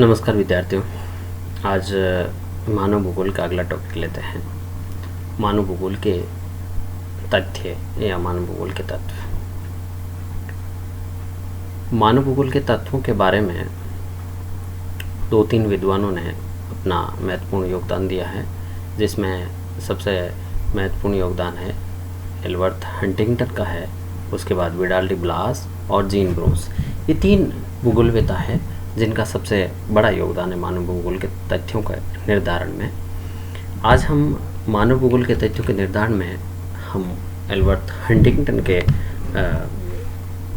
नमस्कार विद्यार्थियों। आज मानव भूगोल का अगला टॉपिक लेते हैं। मानव भूगोल के तथ्य या मानव भूगोल के तत्व। मानव भूगोल के तत्वों के बारे में 2-3 विद्वानों ने अपना महत्वपूर्ण योगदान दिया है, जिसमें सबसे महत्वपूर्ण योगदान है एल्बर्ट हंटिंगटन का है। उसके बाद विडाल डी ब्लास और जीन ब्रोस। ये 3 भूगोलवेत्ता हैं जिनका सबसे बड़ा योगदान है मानव भूगोल के तथ्यों के निर्धारण में। आज हम मानव भूगोल के तथ्यों के निर्धारण में हम एल्बर्ट हंटिंगटन के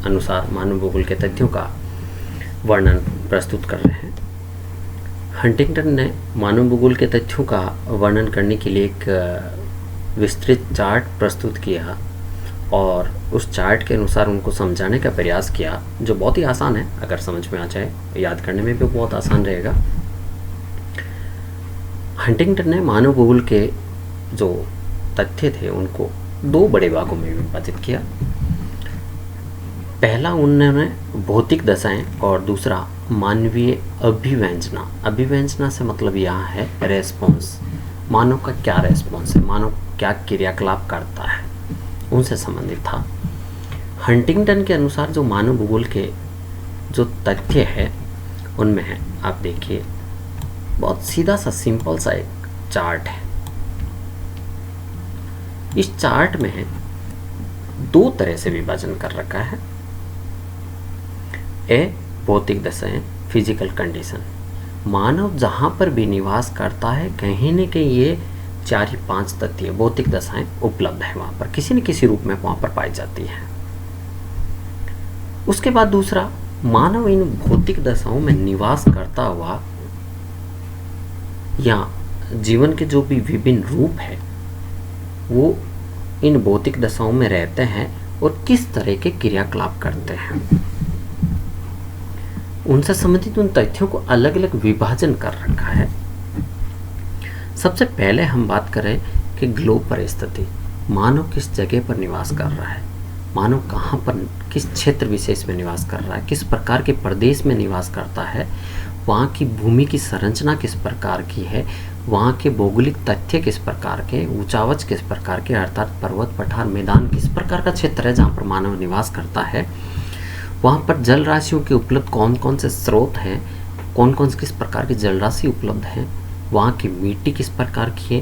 अनुसार मानव भूगोल के तथ्यों का वर्णन प्रस्तुत कर रहे हैं। हंटिंगटन ने मानव भूगोल के तथ्यों का वर्णन करने के लिए एक विस्तृत चार्ट प्रस्तुत किया और उस चार्ट के अनुसार उनको समझाने का प्रयास किया, जो बहुत ही आसान है। अगर समझ में आ जाए, याद करने में भी बहुत आसान रहेगा। हंटिंगटन ने मानव भूगोल के जो तथ्य थे उनको 2 बड़े भागों में विभाजित किया। पहला उन्होंने भौतिक दशाएं और दूसरा मानवीय अभिव्यंजना। अभिव्यंजना से मतलब यहाँ है रेस्पॉन्स। मानव का क्या रेस्पॉन्स है, मानव क्या क्रियाकलाप करता है, उनसे संबंधित था। हंटिंगटन के अनुसार जो मानव भूगोल के जो तथ्य है उनमें है, आप देखिए, बहुत सीधा सा सिंपल सा एक चार्ट है। इस चार्ट में 2 तरह से विभाजन कर रखा है। ए भौतिक दशाएं, फिजिकल कंडीशन। मानव जहां पर भी निवास करता है कहीं न कहीं ये 4-5 तथ्य भौतिक दशाएं उपलब्ध है, वहां पर किसी न किसी रूप में वहां पर पाई जाती है। उसके बाद दूसरा, मानव इन भौतिक दशाओं में निवास करता हुआ या जीवन के जो भी विभिन्न रूप है वो इन भौतिक दशाओं में रहते हैं और किस तरह के क्रियाकलाप करते हैं, उनसे संबंधित उन तथ्यों को अलग अलग विभाजन कर रखा है। सबसे पहले हम बात करें कि ग्लोब पर स्थिति। मानव किस जगह पर निवास कर रहा है, मानव कहाँ पर किस क्षेत्र विशेष में निवास कर रहा है, किस प्रकार के प्रदेश में निवास करता है, वहाँ की भूमि की संरचना किस प्रकार की है, वहाँ के भौगोलिक तथ्य किस प्रकार के, ऊंचावच किस प्रकार के, अर्थात पर्वत पठार मैदान किस प्रकार का क्षेत्र है जहाँ पर मानव निवास करता है, वहाँ पर जल राशियों के उपलब्ध कौन कौन से स्रोत हैं, कौन कौन से किस प्रकार की जल राशि उपलब्ध है, वहाँ की मिट्टी किस प्रकार की है,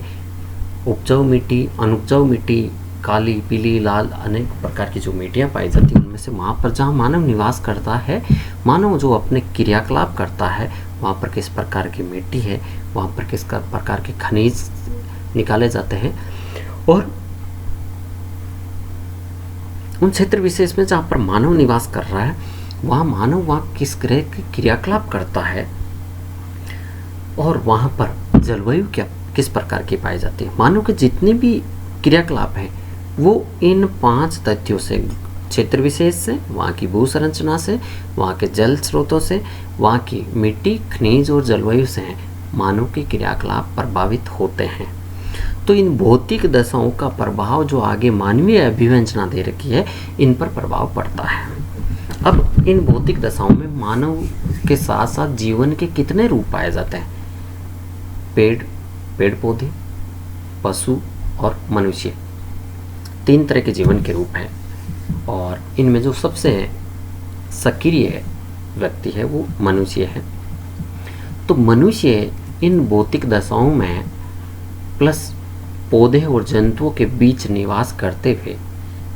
उपजाऊ मिट्टी, अनुपजाऊ मिट्टी, काली, पीली, लाल, अनेक प्रकार की जो मिट्टियाँ पाई जाती हैं उनमें से वहाँ पर जहाँ मानव निवास करता है, मानव जो अपने क्रियाकलाप करता है वहाँ पर किस प्रकार की मिट्टी है, वहाँ पर किस प्रकार के खनिज निकाले जाते हैं, और उन क्षेत्र विशेष में जहाँ पर मानव निवास कर रहा है वहाँ किस तरह के क्रियाकलाप करता है और वहाँ पर जलवायु क्या किस प्रकार की पाई जाती है। मानव के जितने भी क्रियाकलाप हैं वो इन 5 तथ्यों से, क्षेत्र विशेष से, वहाँ की भू संरचना से, वहाँ के जल स्रोतों से, वहाँ की मिट्टी, खनिज और जलवायु से मानव के क्रियाकलाप प्रभावित होते हैं। तो इन भौतिक दशाओं का प्रभाव जो आगे मानवीय अभिव्यंजना दे रखी है इन पर प्रभाव पड़ता है। अब इन भौतिक दशाओं में मानव के साथ साथ जीवन के कितने रूप पाए जाते हैं? पेड़ पौधे, पशु और मनुष्य, 3 तरह के जीवन के रूप हैं। और इनमें जो सबसे सक्रिय व्यक्ति है वो मनुष्य है। तो मनुष्य इन भौतिक दशाओं में प्लस पौधे और जंतुओं के बीच निवास करते हुए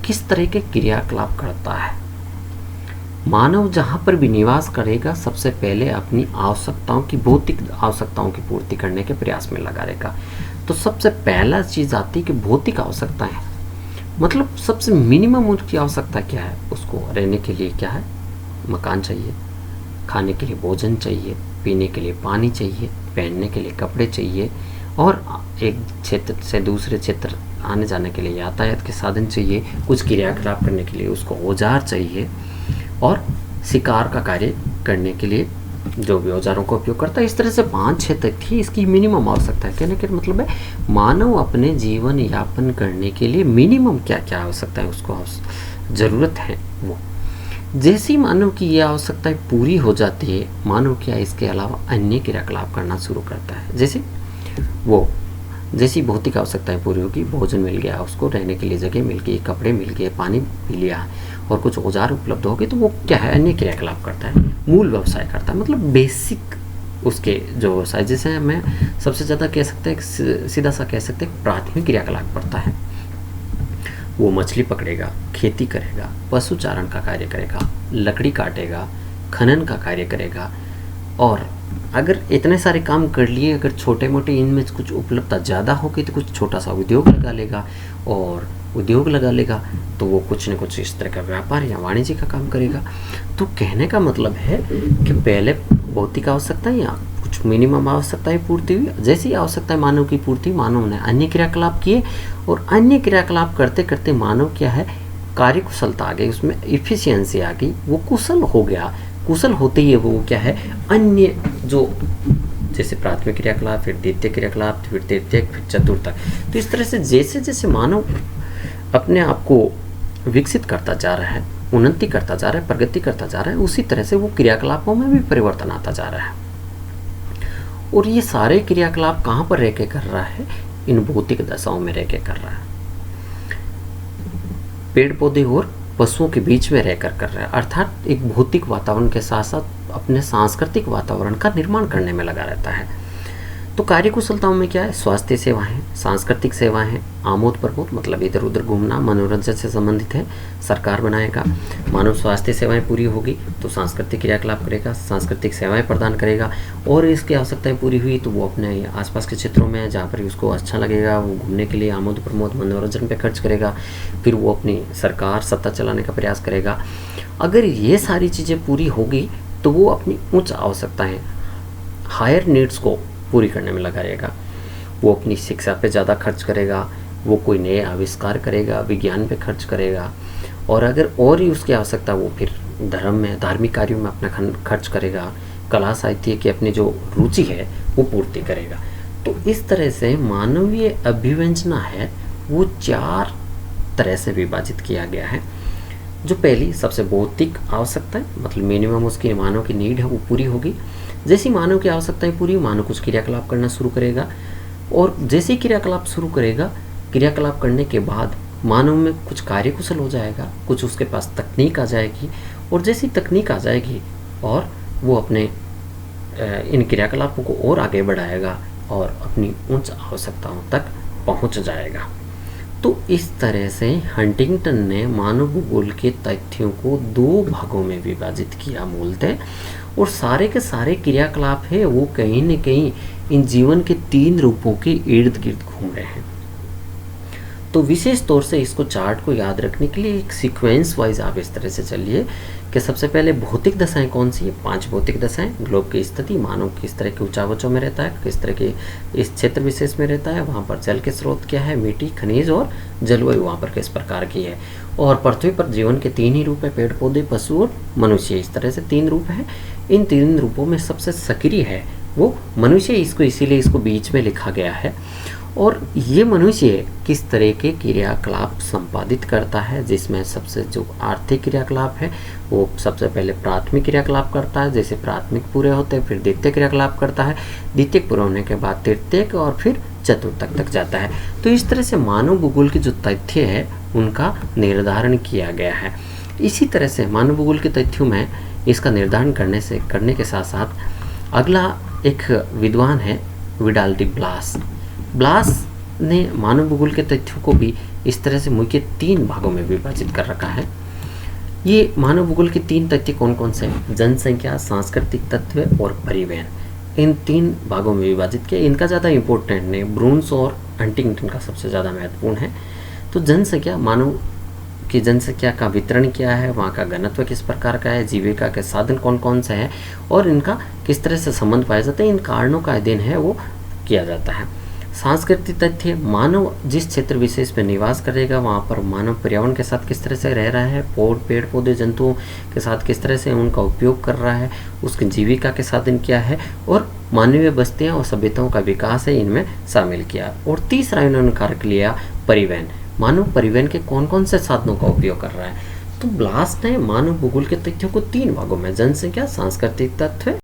किस तरह के क्रियाकलाप करता है? मानव जहाँ पर भी निवास करेगा सबसे पहले अपनी आवश्यकताओं की, भौतिक आवश्यकताओं की पूर्ति करने के प्रयास में लगा रहेगा। तो सबसे पहला चीज़ आती है कि भौतिक आवश्यकताएं, मतलब सबसे मिनिमम उसकी आवश्यकता क्या है? उसको रहने के लिए क्या है? मकान चाहिए, खाने के लिए भोजन चाहिए, पीने के लिए पानी चाहिए, पहनने के लिए कपड़े चाहिए, और एक क्षेत्र से दूसरे क्षेत्र आने जाने के लिए यातायात के साधन चाहिए, कुछ क्रियाकलाप करने के लिए उसको औजार चाहिए, और शिकार का कार्य करने के लिए जो भी औजारों का उपयोग करता है। इस तरह से 5-6 तक ही इसकी मिनिमम आवश्यकता है। कहने का मतलब है मानव अपने जीवन यापन करने के लिए मिनिमम क्या क्या आवश्यकता है उसको ज़रूरत है वो। जैसे ही मानव की ये आवश्यकताएं पूरी हो जाती है, मानव क्या इसके अलावा अन्य क्रियाकलाप करना शुरू करता है। वो जैसी भौतिक आवश्यकताएं पूरी होगी, भोजन मिल गया उसको, रहने के लिए जगह मिल गई, कपड़े मिल गए, पानी पी लिया और कुछ औजार उपलब्ध हो गए, तो वो क्या है, अन्य क्रियाकलाप करता है, मूल व्यवसाय करता है, मतलब बेसिक उसके जो व्यवसाय, जैसे हमें सबसे ज़्यादा कह सकते हैं, सीधा सा कह सकते हैं, प्राथमिक क्रियाकलाप करता है। वो मछली पकड़ेगा, खेती करेगा, पशुचारण का कार्य करेगा, लकड़ी काटेगा, खनन का कार्य करेगा, और अगर इतने सारे काम कर लिए, अगर छोटे मोटे इनमें कुछ उपलब्धता ज़्यादा हो गई तो कुछ छोटा सा उद्योग लगा लेगा, और उद्योग लगा लेगा तो वो कुछ न कुछ इस तरह का व्यापार या वाणिज्य का काम करेगा। तो कहने का मतलब है कि पहले भौतिक आवश्यकताएं या कुछ मिनिमम आवश्यकताएं पूर्ति हुई, जैसी आवश्यकताएं मानव की पूर्ति, मानव ने अन्य क्रियाकलाप किए, और अन्य क्रियाकलाप करते करते मानव क्या है, कार्यकुशलता आ गई, उसमें इफिशियंसी आ गई, वो कुशल हो गया। कुशल होते ही वो क्या है, अन्य जो जैसे प्राथमिक क्रियाकलाप, फिर द्वितीय क्रियाकलाप, फिर तृतीय, फिर चतुर्थक, तो इस तरह से जैसे जैसे मानव अपने आप को विकसित करता जा रहा है, उन्नति करता जा रहा है, प्रगति करता जा रहा है, उसी तरह से वो क्रियाकलापों में भी परिवर्तन आता जा रहा है। और ये सारे क्रियाकलाप कहाँ पर रह के कर रहा है, इन भौतिक दशाओं में रह के कर रहा है, पेड़ पौधे और पशुओं के बीच में रहकर कर रहा है, अर्थात एक भौतिक वातावरण के साथ साथ अपने सांस्कृतिक वातावरण का निर्माण करने में लगा रहता है। तो कार्यकुशलताओं में क्या है, स्वास्थ्य सेवाएं, सांस्कृतिक सेवाएं, आमोद प्रमोद मतलब इधर उधर घूमना, मनोरंजन से संबंधित है, सरकार बनाएगा। मानव स्वास्थ्य सेवाएं पूरी होगी तो सांस्कृतिक क्रियाकलाप करेगा, सांस्कृतिक सेवाएं प्रदान करेगा, और इसकी आवश्यकताएं पूरी हुई तो वो अपने आसपास के क्षेत्रों में जहाँ पर उसको अच्छा लगेगा वो घूमने के लिए आमोद प्रमोद मनोरंजन पे खर्च करेगा, फिर वो अपनी सरकार सत्ता चलाने का प्रयास करेगा। अगर ये सारी चीज़ें पूरी होगी तो वो अपनी उच्च आवश्यकताएँ, हायर नीड्स को पूरी करने में लगा रहेगा। वो अपनी शिक्षा पे ज़्यादा खर्च करेगा, वो कोई नए आविष्कार करेगा, विज्ञान पे खर्च करेगा, और अगर और ही उसकी आवश्यकता वो फिर धर्म में, धार्मिक कार्यों में अपना खर्च करेगा, कला साहित्य की अपनी जो रुचि है वो पूर्ति करेगा। तो इस तरह से मानवीय अभिव्यंजना है वो 4 तरह से विभाजित किया गया है। जो पहली सबसे भौतिक आवश्यकता है, मतलब मिनिमम उसकी मानव की नीड है वो पूरी होगी। जैसी मानव की आवश्यकताएं पूरी, मानव कुछ क्रियाकलाप करना शुरू करेगा, और जैसे ही क्रियाकलाप शुरू करेगा, क्रियाकलाप करने के बाद मानव में कुछ कार्यकुशल हो जाएगा, कुछ उसके पास तकनीक आ जाएगी, और जैसी तकनीक आ जाएगी और वो अपने इन क्रियाकलापों को और आगे बढ़ाएगा और अपनी उच्च आवश्यकताओं तक पहुंच जाएगा। तो इस तरह से हंटिंगटन ने मानव भूगोल के तथ्यों को 2 भागों में विभाजित किया मूलतः, और सारे के सारे क्रियाकलाप है वो कहीं न कहीं इन जीवन के 3 रूपों के इर्द गिर्द घूम रहे हैं। तो विशेष तौर से इसको चार्ट को याद रखने के लिए एक सीक्वेंस वाइज आप इस तरह से चलिए कि सबसे पहले भौतिक दशाएं कौन सी है, 5 भौतिक दशाएं, ग्लोब की स्थिति, मानव किस तरह के ऊंचावचों में रहता है, किस तरह के इस क्षेत्र विशेष में रहता है, वहाँ पर जल के स्रोत क्या है, मिट्टी, खनिज और जलवायु वहाँ पर किस प्रकार की है, और पृथ्वी पर जीवन के 3 ही रूप है, पेड़ पौधे, पशु और मनुष्य, इस तरह से 3 रूप है। इन 3 रूपों में सबसे सक्रिय है वो मनुष्य, इसको इसीलिए इसको बीच में लिखा गया है। और ये मनुष्य किस तरह के क्रियाकलाप संपादित करता है, जिसमें सबसे जो आर्थिक क्रियाकलाप है वो सबसे पहले प्राथमिक क्रियाकलाप करता है, जैसे प्राथमिक पूरे होते हैं फिर द्वितीय क्रियाकलाप करता है, द्वितीय पूरे होने के बाद तृतीय और फिर चतुर्थक तक जाता है। तो इस तरह से मानव भूगोल के जो तथ्य है उनका निर्धारण किया गया है। इसी तरह से मानव भूगोल के तथ्यों में इसका निर्धारण करने के साथ साथ अगला एक विद्वान है विडाल डी ब्लास। ब्लास ने मानव भूगोल के तथ्यों को भी इस तरह से मुख्य 3 भागों में विभाजित कर रखा है। ये मानव भूगोल के 3 तथ्य कौन कौन से हैं, जनसंख्या, सांस्कृतिक तत्व और परिवहन, इन 3 भागों में विभाजित किया। इनका ज़्यादा इम्पोर्टेंट नहीं, ब्रून्स और हंटिंगटन का सबसे ज़्यादा महत्वपूर्ण है। तो जनसंख्या, मानव की जनसंख्या का वितरण क्या है, वहाँ का घनत्व किस प्रकार का है, जीविका के साधन कौन कौन से हैं और इनका किस तरह से संबंध पाया जाता है, इन कारणों का अध्ययन है वो किया जाता है। सांस्कृतिक तथ्य, मानव जिस क्षेत्र विशेष में निवास करेगा वहाँ पर मानव पर्यावरण के साथ किस तरह से रह रहा है, पेड़ पौधे जंतुओं के साथ किस तरह से उनका उपयोग कर रहा है, उसकी जीविका के साधन क्या है, और मानवीय बस्तियाँ और सभ्यताओं का विकास है इनमें शामिल किया। और तीसरा इन्होंने कारक लिया परिवहन, मानव परिवहन के कौन कौन से साधनों का उपयोग कर रहा है। तो ब्लास्ट है मानव भूगोल के तथ्यों को तीन भागों में: जनसंख्या, सांस्कृतिक तथ्य